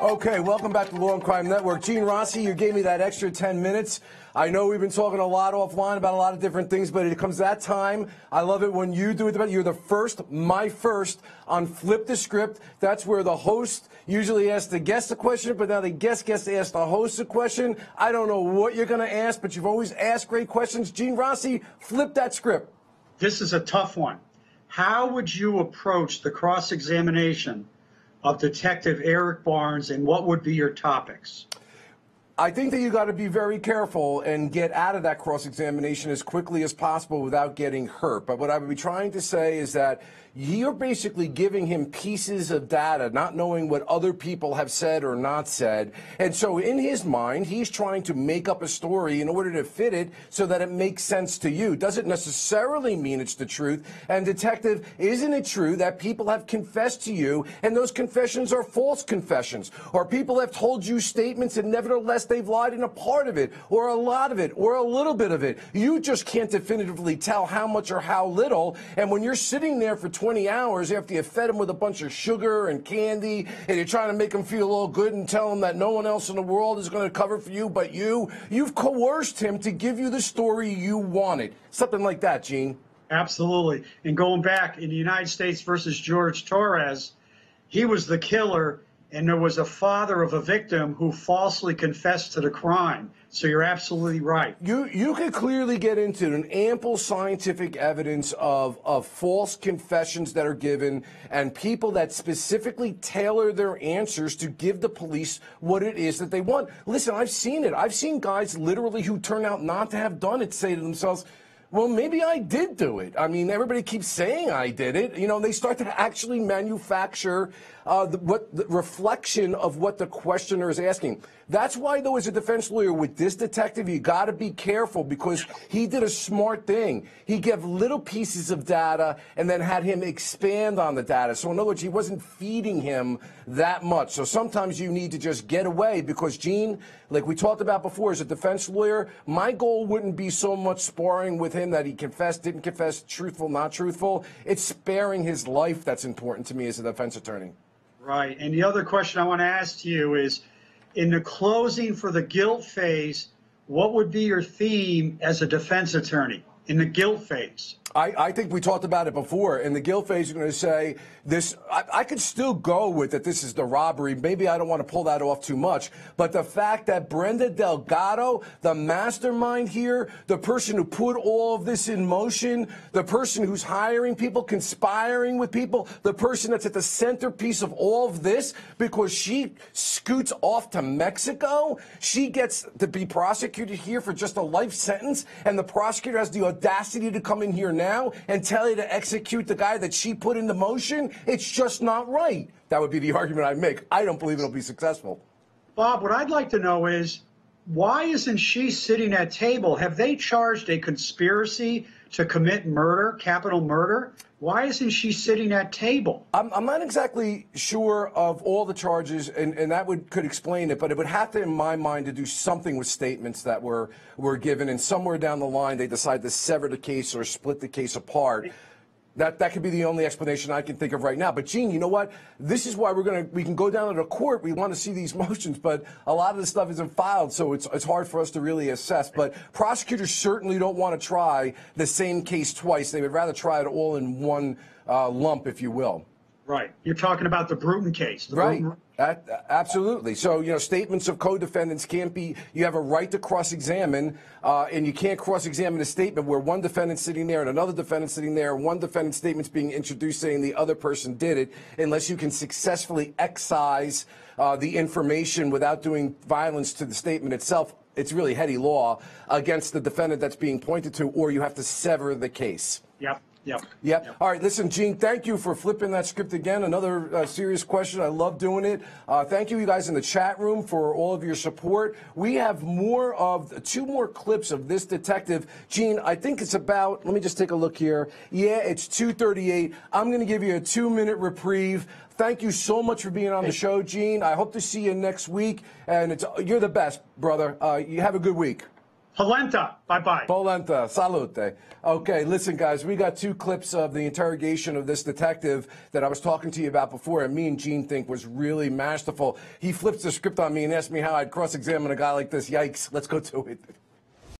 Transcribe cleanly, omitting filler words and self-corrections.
Okay, welcome back to Law&Crime Network. Gene Rossi, you gave me that extra 10 minutes. I know we've been talking a lot offline about a lot of different things, but it comes that time. I love it when you do it. You're the first, my first, on Flip the Script. That's where the host usually asks the guest a question, but now the guest gets to ask the host a question. I don't know what you're going to ask, but you've always asked great questions. Gene Rossi, flip that script. This is a tough one. How would you approach the cross-examination of Detective Eric Barnes, and what would be your topics? I think that you got to be very careful and get out of that cross-examination as quickly as possible without getting hurt. But what I would be trying to say is that you're basically giving him pieces of data, not knowing what other people have said or not said. And so in his mind, he's trying to make up a story in order to fit it so that it makes sense to you. Doesn't necessarily mean it's the truth. And detective, isn't it true that people have confessed to you and those confessions are false confessions? Or people have told you statements and nevertheless they've lied in a part of it or a lot of it or a little bit of it. You just can't definitively tell how much or how little. And when you're sitting there for 20 hours after you fed him with a bunch of sugar and candy and you're trying to make him feel all good and tell him that no one else in the world is going to cover for you but you've coerced him to give you the story you wanted. Something like that, Gene. Absolutely. And going back in the United States versus George Torres, he was the killer, and there was a father of a victim who falsely confessed to the crime. So you're absolutely right. You could clearly get into an ample scientific evidence of false confessions that are given and people that specifically tailor their answers to give the police what it is that they want. Listen, I've seen it. I've seen guys literally who turn out not to have done it say to themselves, well, maybe I did do it. I mean, everybody keeps saying I did it. You know, they start to actually manufacture the reflection of what the questioner is asking. That's why, though, as a defense lawyer with this detective, you got to be careful because he did a smart thing. He gave little pieces of data and then had him expand on the data. So, in other words, he wasn't feeding him that much. So sometimes you need to just get away because, Gene, like we talked about before, as a defense lawyer, my goal wouldn't be so much sparring with him that he confessed, didn't confess, truthful, not truthful. It's sparing his life that's important to me as a defense attorney. Right. And the other question I want to ask you is, in the closing for the guilt phase, what would be your theme as a defense attorney in the guilt phase? I think we talked about it before. In the guilt phase, you're going to say this. I could still go with that this is the robbery. Maybe I don't want to pull that off too much. But the fact that Brenda Delgado, the mastermind here, the person who put all of this in motion, the person who's hiring people, conspiring with people, the person that's at the centerpiece of all of this, because she scoots off to Mexico, she gets to be prosecuted here for just a life sentence, and the prosecutor has the audacity to come in here now and tell you to execute the guy that she put into motion. It's just not right. That would be the argument I'd make. I don't believe it'll be successful. Bob, what I'd like to know is, why isn't she sitting at table? Have they charged a conspiracy to commit murder, capital murder? Why isn't she sitting at table? I'm not exactly sure of all the charges, and that could explain it, but it would have to, in my mind, to do something with statements that were given, and somewhere down the line they decide to sever the case or split the case apart. That could be the only explanation I can think of right now. But, Gene, you know what? This is why we can go down to the court. We want to see these motions, but a lot of this stuff isn't filed, so it's hard for us to really assess. But prosecutors certainly don't want to try the same case twice. They would rather try it all in one lump, if you will. Right. You're talking about the Bruton case. Right. Absolutely. So, you know, statements of co-defendants can't be, you have a right to cross-examine, and you can't cross-examine a statement where one defendant's sitting there and another defendant's sitting there, and one defendant's statement's being introduced saying the other person did it, unless you can successfully excise the information without doing violence to the statement itself. It's really heady law against the defendant that's being pointed to, or you have to sever the case. Yep. All right. Listen, Gene, thank you for flipping that script again. Another serious question. I love doing it. Thank you guys in the chat room for all of your support. We have two more clips of this detective. Gene, I think it's about, let me just take a look here. Yeah, it's 2:38. I'm going to give you a 2-minute reprieve. Thank you so much for being on the show, Gene. I hope to see you next week. And you're the best, brother. You have a good week. Polenta. Bye-bye. Polenta. Salute. Okay, listen, guys, we got 2 clips of the interrogation of this detective that I was talking to you about before, and me and Gene think was really masterful. He flips the script on me and asked me how I'd cross-examine a guy like this. Yikes. Let's go to it.